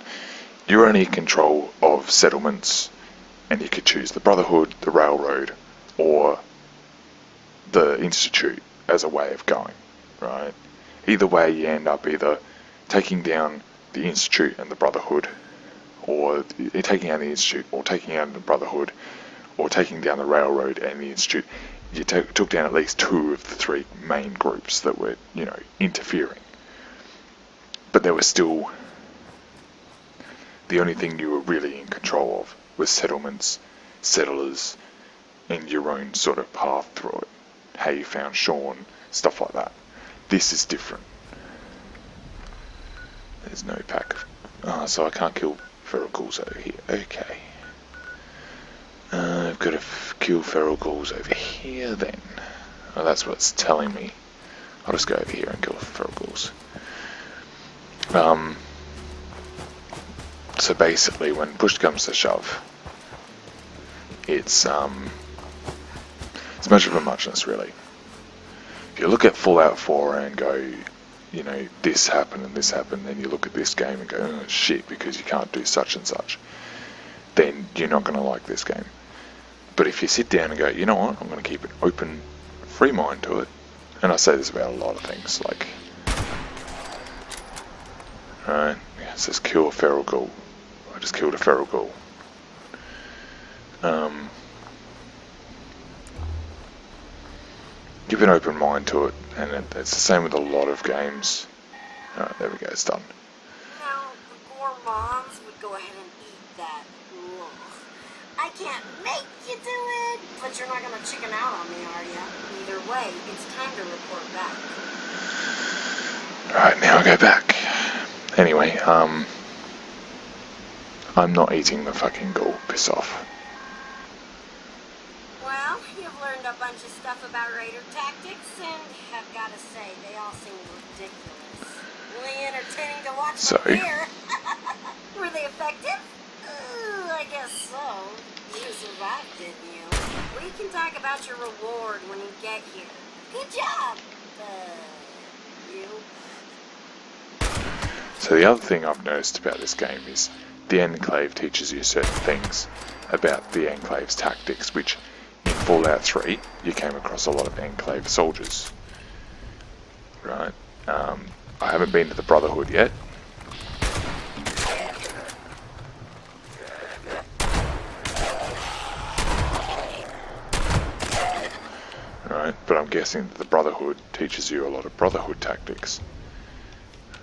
You're only in control of settlements, and you could choose the Brotherhood, the Railroad, or the Institute as a way of going, right? Either way, you end up either taking down the Institute and the Brotherhood, or taking out the Institute, or taking out the Brotherhood, or taking down the Railroad and the Institute, you took down at least 2 of the 3 main groups that were, interfering. But there was still, the only thing you were really in control of was settlements, settlers, and your own sort of path through it. How you found Sean, stuff like that. This is different. There's no pack. So I can't kill feral ghouls over here. Okay. I've got to kill feral ghouls over here then. Oh, that's what it's telling me. I'll just go over here and kill feral ghouls. So basically, when push comes to shove, it's much of a muchness, really. If you look at Fallout 4 and go, this happened and this happened, then you look at this game and go, oh shit, because you can't do such and such, then you're not going to like this game. But if you sit down and go, you know what, I'm going to keep an open, free mind to it, and I say this about a lot of things, like, alright, it says kill a feral ghoul. I just killed a feral ghoul. Give an open mind to it, and it's the same with a lot of games. Alright, there we go, it's done. Now, the gourmands would go ahead and eat that. Ugh. I can't make you do it, but you're not gonna chicken out on me, are ya? Either way, it's time to report back. Alright, now I go back. Anyway, I'm not eating the fucking ghoul, piss off. Well, you've learned a bunch of stuff about raider tactics, and I've got to say, they all seem ridiculous. Really entertaining to watch So? from here. Were they effective? I guess so. You survived, didn't you? We can talk about your reward when you get here. Good job, you. So the other thing I've noticed about this game is the Enclave teaches you certain things about the Enclave's tactics, which in Fallout 3 you came across a lot of Enclave soldiers. Right? I haven't been to the Brotherhood yet. Right, but I'm guessing that the Brotherhood teaches you a lot of Brotherhood tactics.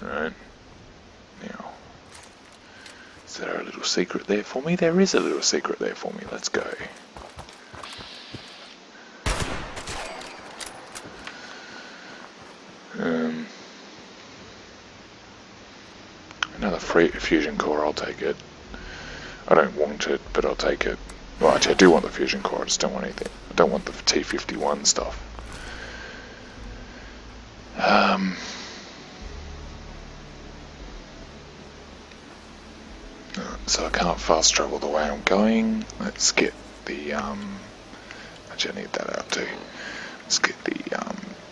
Right? Now, is there a little secret there for me? There is a little secret there for me. Let's go. Another free fusion core, I'll take it. I don't want it, but I'll take it. Well, actually, I do want the fusion core, I just don't want anything. I don't want the T51 stuff. So I can't fast travel the way I'm going. Let's get the, actually I need that out too. Let's get the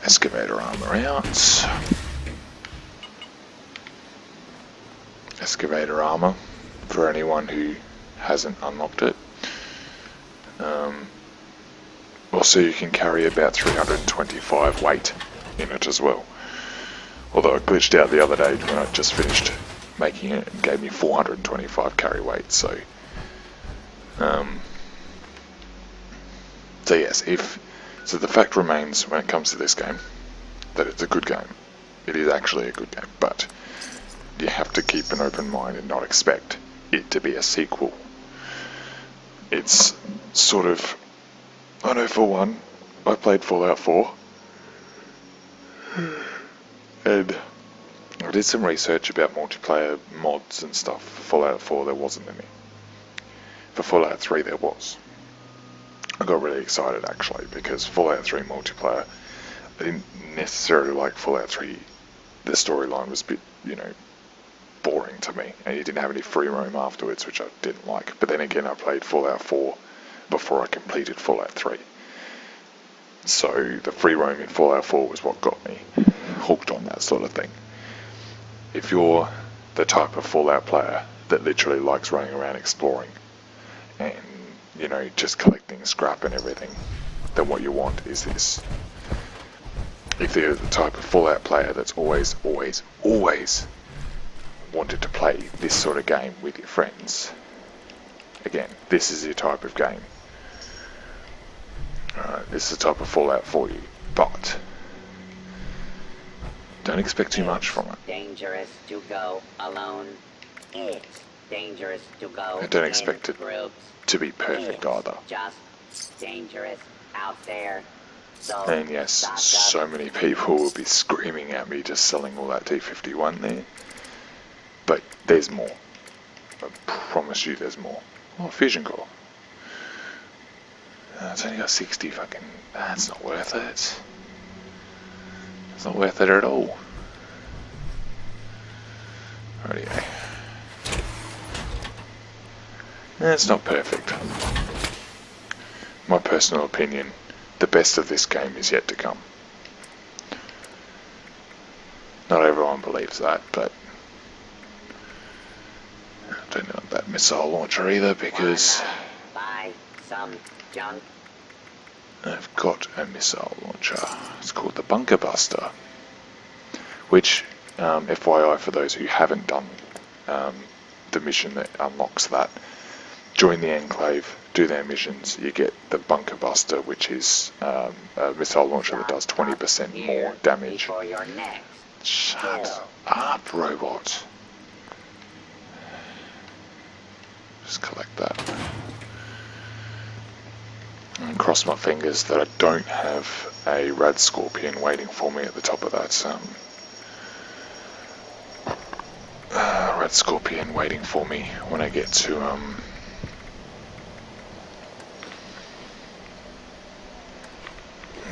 excavator armor out. Excavator armor, for anyone who hasn't unlocked it. Also you can carry about 325 weight in it as well. Although it glitched out the other day when I just finished making it and gave me 425 carry weight, so yes, so the fact remains when it comes to this game that it's a good game. It is actually a good game, but you have to keep an open mind and not expect it to be a sequel. It's sort of, I know for one, I played Fallout 4 and I did some research about multiplayer mods and stuff. For Fallout 4 there wasn't any. For Fallout 3 there was. I got really excited actually because Fallout 3 multiplayer, I didn't necessarily like Fallout 3. The storyline was a bit, boring to me, and you didn't have any free roam afterwards, which I didn't like. But then again, I played Fallout 4 before I completed Fallout 3. So the free roam in Fallout 4 was what got me hooked on that sort of thing. If you're the type of Fallout player that literally likes running around exploring and, just collecting scrap and everything, then what you want is this. If you're the type of Fallout player that's always wanted to play this sort of game with your friends, again, this is your type of game. This is the type of Fallout for you, but don't expect too much from it. Dangerous to go alone. It's dangerous to go And don't in expect it groups. to be perfect It's either. just dangerous out there. So And yes, stock up. so many people will be screaming at me just selling all that T51 there. But there's more. I promise you there's more. Oh, Fusion Core. It's only got 60 fucking... That's not worth it. It's not worth it at all. Rightio. It's not perfect. My personal opinion, the best of this game is yet to come. Not everyone believes that, but I don't know that missile launcher either, because Buy some junk. I've got a missile launcher. It's called the Bunker Buster, which, FYI for those who haven't done the mission that unlocks that, join the Enclave, do their missions, you get the Bunker Buster, which is a missile launcher that does 20% more damage. Before your next. Shut up, robot. Just collect that. And cross my fingers that I don't have a Rad Scorpion waiting for me at the top of that. Red Scorpion waiting for me when I get to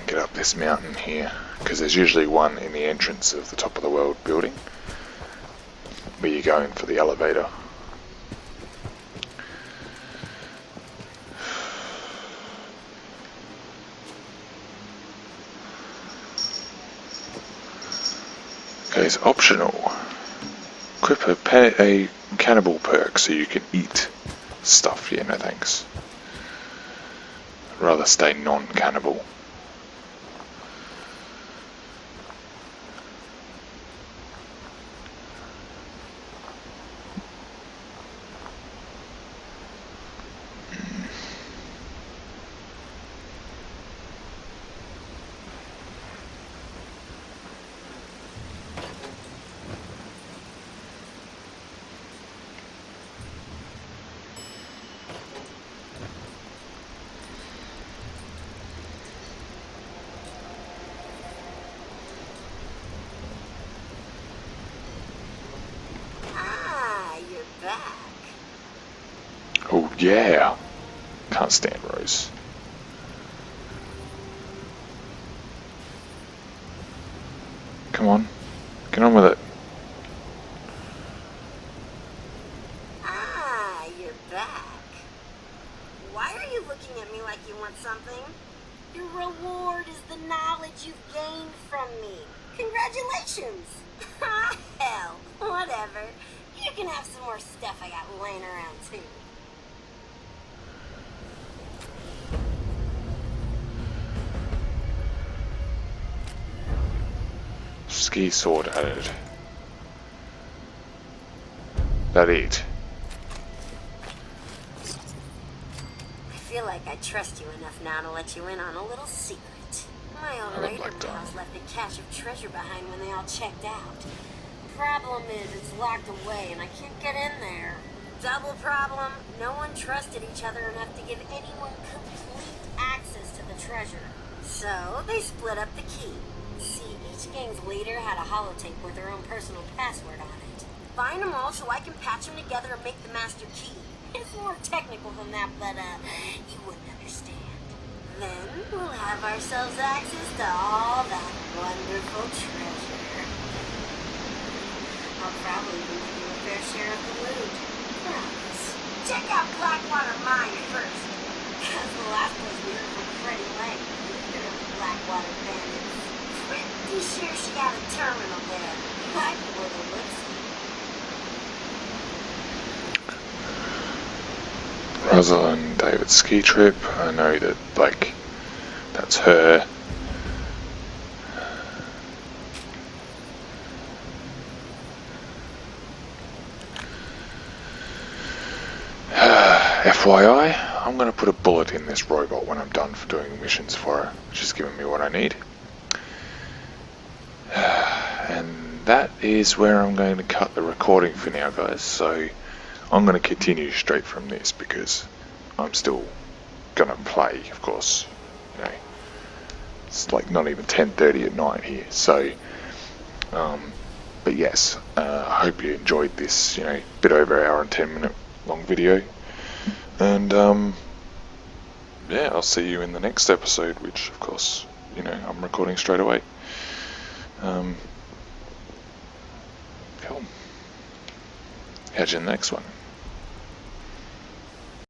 get up this mountain here, because there's usually one in the entrance of the top of the world building where you go in for the elevator. Okay, it's optional. Equip a cannibal perk so you can eat stuff. Yeah, no thanks. I'd rather stay non-cannibal. Ah, you're back. Oh yeah! Can't stand Rose. Come on, get on with it. Ah, you're back. Why are you looking at me like you want something? Your reward is the knowledge you've gained from me. Congratulations! Hell, whatever. You can have some more stuff I got laying around too. Ski sword added. That it. I feel like I trust you enough now to let you in on a little secret. My own I don't like Raider that. house left a cache of treasure behind when they all checked out. Problem is, it's locked away and I can't get in there. Double problem, no one trusted each other enough to give anyone complete access to the treasure. So, they split up the key. See, each gang's leader had a holotape with their own personal password on it. Find them all so I can patch them together and make the master key. It's more technical than that, but you wouldn't understand. Then we'll have ourselves access to all that wonderful treasure. I'll probably even give you a fair share of the loot. Promise. Check out Blackwater Mine first. That's the last place we heard from Freddie Lang, leader of the Blackwater Bandits. Pretty sure she got a terminal there. Like where the looks. Rosalind David ski trip. I know that, like, that's her. FYI, I'm going to put a bullet in this robot when I'm done for doing missions for her. She's given me what I need. And that is where I'm going to cut the recording for now, guys. So I'm going to continue straight from this because I'm still going to play, of course. You know, it's like not even 10:30 at night here. So, but yes, I hope you enjoyed this, you know, bit over an hour and 10 minute long video. And yeah, I'll see you in the next episode, which of course, you know, I'm recording straight away. Cool. Catch you in the next one.